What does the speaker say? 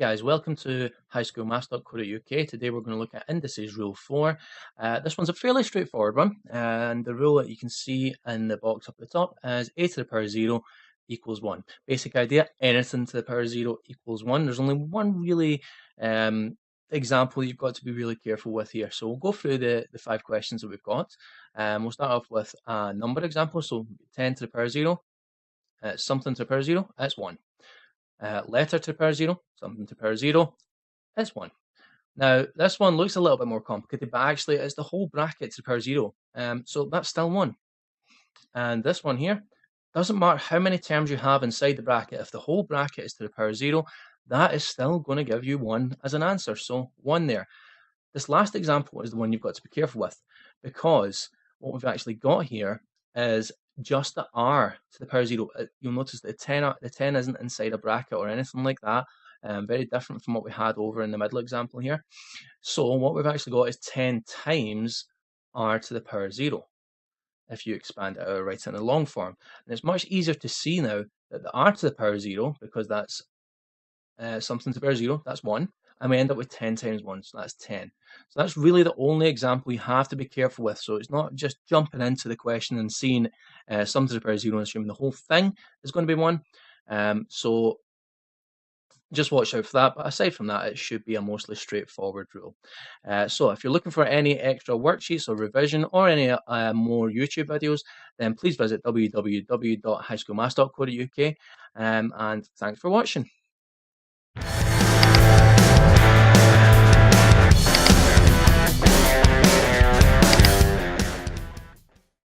guys, welcome to highschoolmaths.co.uk. Today we're going to look at Indices Rule 4. This one's a fairly straightforward one, and the rule that you can see in the box up at the top is a to the power 0 equals 1. Basic idea, anything to the power 0 equals 1. There's only one really example you've got to be really careful with here. So we'll go through the 5 questions that we've got. We'll start off with a number example, so 10 to the power 0, something to the power 0, that's 1. Letter to the power 0, something to the power 0, is 1. Now, this one looks a little bit more complicated, but actually it's the whole bracket to the power 0. So that's still 1. And this one here, doesn't matter how many terms you have inside the bracket, if the whole bracket is to the power 0, that is still going to give you 1 as an answer. So 1 there. This last example is the one you've got to be careful with, because what we've actually got here is just the r to the power 0. You'll notice the 10 isn't inside a bracket or anything like that. Very different from what we had over in the middle example here. So what we've actually got is 10 times r to the power 0 if you expand it out or write it in a long form. And it's much easier to see now that the r to the power 0, because that's something to the power 0, that's 1. And we end up with 10 times 1, so that's 10. So that's really the only example you have to be careful with. So it's not just jumping into the question and seeing something to the power 0 and assuming the whole thing is going to be 1. So just watch out for that. But aside from that, it should be a mostly straightforward rule. So if you're looking for any extra worksheets or revision or any more YouTube videos, then please visit www.highschoolmaths.co.uk. And thanks for watching.